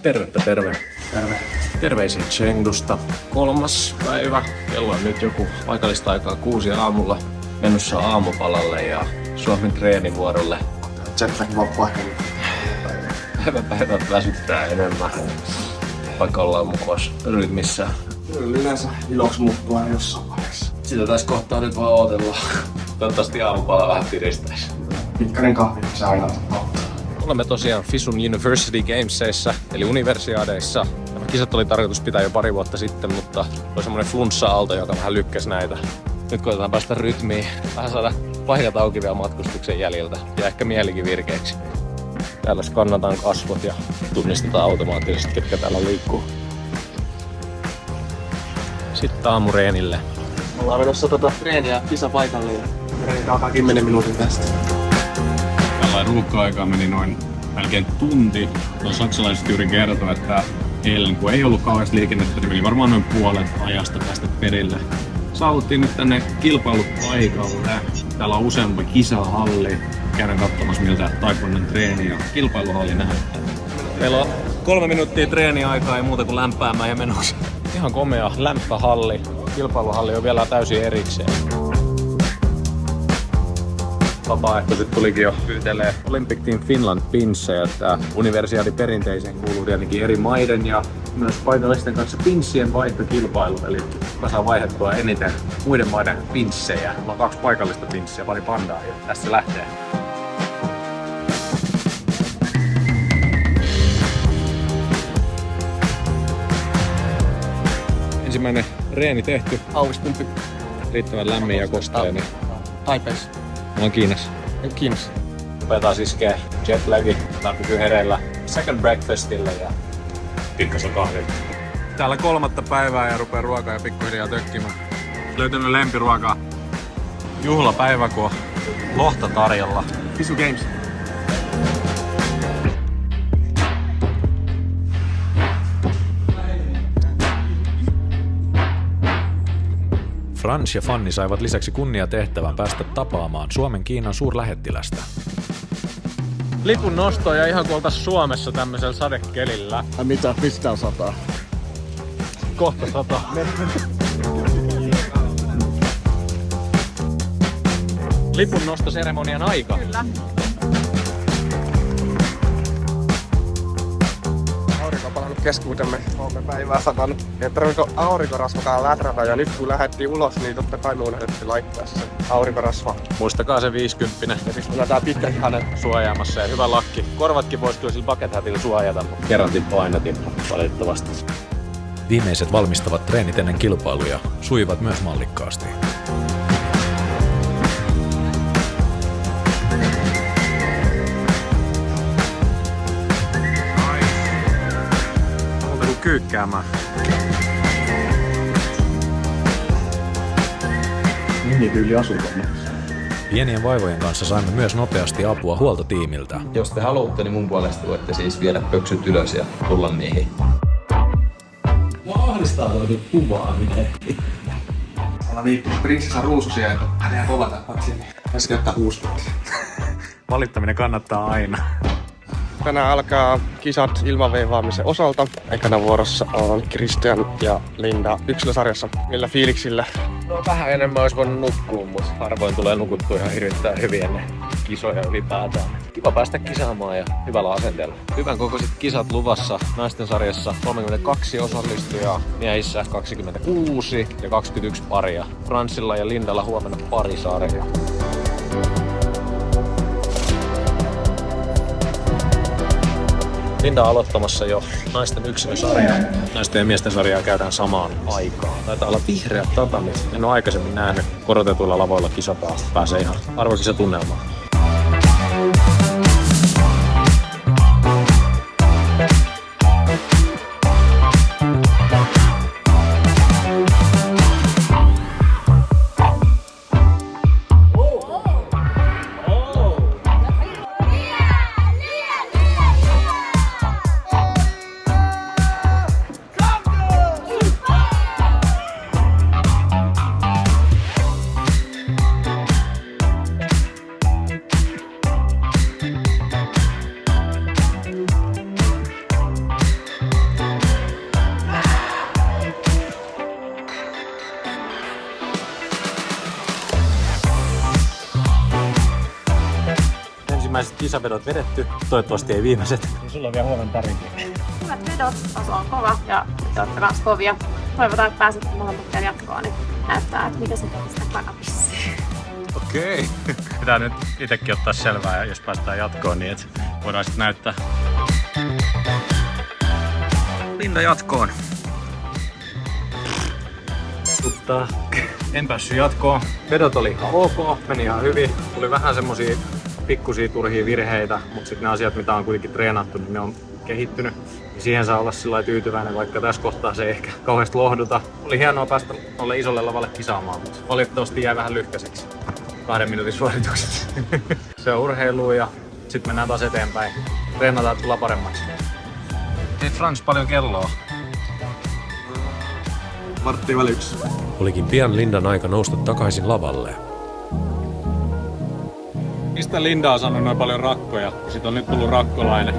Tervepä terve. Terveisiä Chengdusta. 3. päivä. Kello on nyt joku paikallista aikaa 6 aamulla. Menossa aamupalalle ja Suomen treenivuorolle. Jetlag vapaa. Päivät väsyttää enemmän. Vaikka ollaan mukavassa rytmissä. Yleensä iloksi muuttuu aina jossain vaiheessa. Sitä tässä kohtaa nyt vaan ootella. Toivottavasti aamupala vähän piristäisi. Pikkainen kahvi, se aina auttaa. Olemme tosiaan FISUn University Gamesissa, eli universiaadeissa. Nämä kisat oli tarkoitus pitää jo pari vuotta sitten, mutta oli semmoinen flunssa-aalto, joka vähän lykkäsi näitä. Nyt koitetaan päästä rytmiin, vähän saada paikat auki vielä matkustuksen jäljiltä ja ehkä mielikin virkeäksi. Täällä skannataan kasvot ja tunnistetaan automaattisesti, ketkä täällä liikkuu. Sitten aamureenille. Ollaan menossa treeniä kisapaikalle ja treeni alkaa 10 minuutin päästä. Tällainen ruuhka-aikaa meni noin melkein tunti. Tuo saksalaiset juuri kertoi, että eilen kun ei ollut kauheasti liikennettä, niin meni varmaan noin puolet ajasta päästä perille. Saavuttiin nyt tänne kilpailupaikalle. Täällä on useampi kisahalli. Käydään katsomassa miltä taekwondon treeni ja kilpailuhalli näyttää. Meillä on 3 minuuttia treeniaikaa ja muuta kuin lämpäämään ja menossa. Ihan komea lämpöhalli. Kilpailuhalli on vielä täysin erikseen. Vapaaehtoiset tulikin jo pyytelee Olympic Team Finland pinssejä. Tää universiaadi perinteiseen kuuluu tietenkin eri maiden ja myös paikallisten kanssa pinssien vaihtokilpailu. Eli kuka saa vaihdettua eniten muiden maiden pinssejä. Mulla on 2 paikallista pinssiä, pari pandaa ja tässä lähtee. Ensimmäinen reeni tehty. Aukispympy. Riittävän lämmin ja kostea. Niin Taipeissa. ollaan Kiinassa. Kiinassa. Rupetaan iskee jetlagi. Tää pysyy hereillä second breakfastille ja pikkasen kahville. Täällä 3. päivää ja rupee ruokaa ja pikkuhiljaa tökkimään. Löytänyt lempiruokaa. Juhlapäivä, kun on lohta tarjolla. FISU Games. Frans ja Fanni saivat lisäksi kunniatehtävän päästä tapaamaan Suomen Kiinan suurlähettilästä. Lipun nosto ja ihan kuin oltais Suomessa tämmöisellä sadekelillä. Mitä? Mistä on 100? Kohta 100. Lipun nostoseremonian aika. Kyllä. Aurinko on palannut keskuutemme 3 päivää satanut. Ja tarvitko aurinkorasvakaan läträtä ja nyt kun lähdettiin ulos, niin totta kai me unohdettiin laittaa se aurinkorasva. Muistakaa se 50. Ja siis meillä tää pitkä hänet. Suojaamassa ja hyvä lakki. Korvatkin vois kyllä sillä bucket hatilla suojata, mutta kerrantin painatin valitettavasti. Viimeiset valmistavat treenit ennen kilpailuja sujuvat myös mallikkaasti. Kyykkäämään. Minityyli asuntomme. Pienien vaivojen kanssa saimme myös nopeasti apua huoltotiimiltä. Jos te haluatte, niin mun puolesta voitte siis viedä pöksyt ylös ja tulla niihin. Mua ahdistaa toi kuvaaminen. Ollaan viitty prinsessa ruususia, että hän jää kovata patsiin. Pitäisikö ottaa uusi patti? Valittaminen kannattaa aina. Tänään alkaa kisat ilmaveivaamisen osalta. Ekana vuorossa on Christian ja Linda yksilösarjassa. Millä fiiliksillä? No vähän enemmän olisi voinut nukkua, mutta harvoin tulee nukuttua ihan hirvittävän hyvin ennen kisoja ylipäätään. Kiva päästä kisaamaan ja hyvällä asenteella. Hyvän kokoiset kisat luvassa naisten sarjassa 32 osallistujaa, miehissä 26 ja 21 paria. Fransilla ja Lindalla huomenna parisarja. Linda on aloittamassa jo naisten yksilösarjaa. Naisten ja miesten sarjaa käydään samaan aikaan. Taitaa olla vihreät tatamit. En ole aikaisemmin nähnyt korotetuilla lavoilla kisataan. Pääsee ihan arvokisatunnelmaan. ensimmäiset kisavedot vedetty, toivottavasti ei viimeiset. Ja sulla on vielä huomenna parikin. Hyvät vedot, taso on kova ja te olette kans kovia. Toivotaan, että pääsette mahdollisuuteen jatkoon, niin näyttää, että mitä se sitä takapissiin. Okei. Pitää nyt itekin ottaa selvää, ja jos päästään jatkoon, niin et voidaan sitten näyttää. Linda jatkoon. Mutta en päässyt jatkoon. Vedot oli ihan ok, meni ihan hyvin. Tuli vähän semmosia pikkusia turhia virheitä, mutta sitten ne asiat, mitä on kuitenkin treenattu, niin ne on kehittynyt. Ja siihen saa olla sillä tyytyväinen, vaikka tässä kohtaa se ei ehkä kauheasti lohduta. Oli hienoa päästä noille isolle lavalle kisaamaan, mutta valitettavasti jäi vähän lyhkäiseksi. 2 minuutin suoritukset. Se on urheilua ja sitten mennään taas eteenpäin. Treenataan, että tullaan paremmaksi. Teit Frans paljon kelloa? 1:45. Olikin pian Lindan aika nousta takaisin lavalle. Mistä Linda on saanut noin paljon rakkoja? Sit on nyt tullut rakkolainen.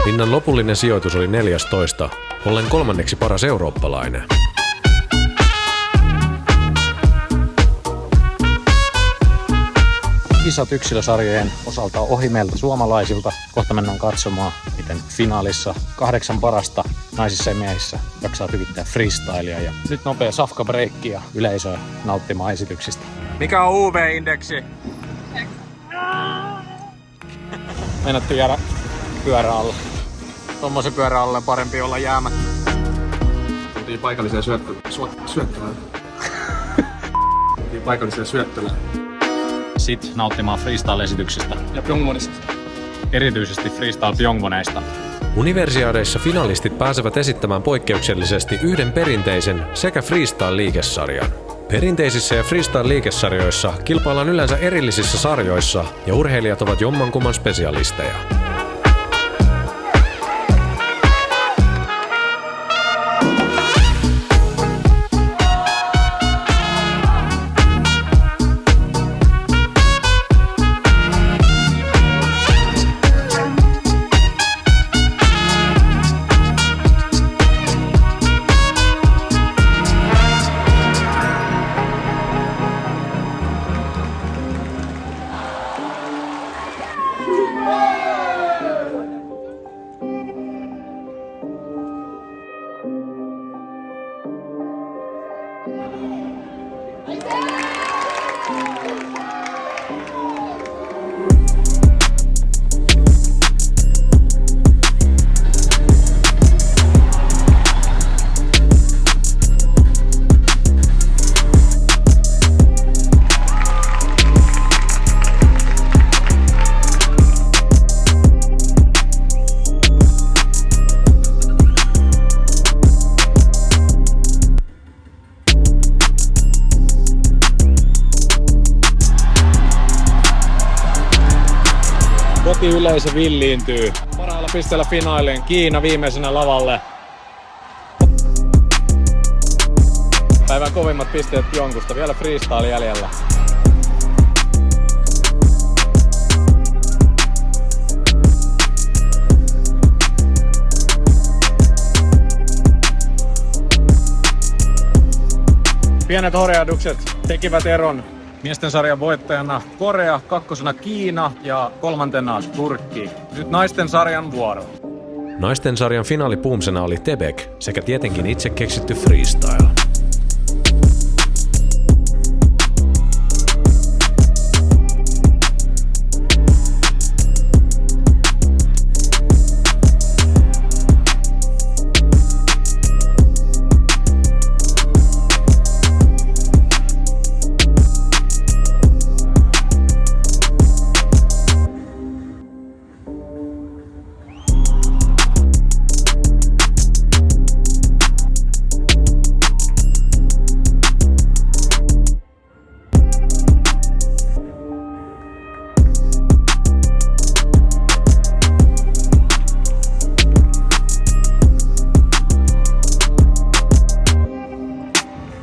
Linnan lopullinen sijoitus oli 14, ollen 3. paras eurooppalainen. Kisat yksilösarjojen osalta on ohi meiltä suomalaisilta. Kohta mennään katsomaan, miten finaalissa 8 parasta naisissa ja miehissä jaksaa hyvittää freestylia. Ja nyt nopea safka-breikki ja yleisöä nauttimaan esityksistä. Mikä on UV-indeksi? Meinattu jäädä pyörä alla. Tommosen pyörä alle parempi olla jäämättä. Tultiin paikalliseen syöttölään. Tultiin paikalliseen syöttölään. Sit nauttimaan freestyle-esityksistä. Ja Pyongmonista. Erityisesti freestyle Pyongmoneista. Universiadeissa finalistit pääsevät esittämään poikkeuksellisesti yhden perinteisen sekä freestyle-liikesarjan. Perinteisissä ja freestyle-liikesarjoissa kilpaillaan yleensä erillisissä sarjoissa ja urheilijat ovat jommankumman spesialisteja. Kotiyleisö villiintyy. Parhaalla pisteellä finaaliin Kiina viimeisenä lavalle. Päivän kovimmat pisteet Pyongusta. Vielä freestyle jäljellä. Pienet horjahdukset tekivät eron. Miesten sarjan voittajana Korea, 2. Kiina ja 3. Turkki. Nyt naisten sarjan vuoro. Naisten sarjan finaalipuumsena oli Tebek sekä tietenkin itse keksitty freestyle.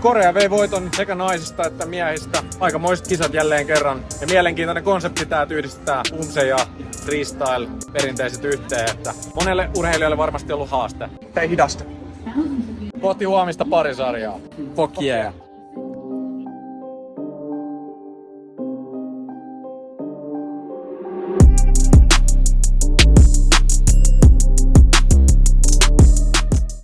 Korea vei voiton sekä naisista että miehistä. Aikamoiset kisat jälleen kerran. Ja mielenkiintoinen konsepti tää yhdistää Umse ja freestyle perinteiset yhteen. Että monelle urheilijalle varmasti ollut haaste. Ei hidasta. Kohti huomista parisarjaa. Fuck yeah.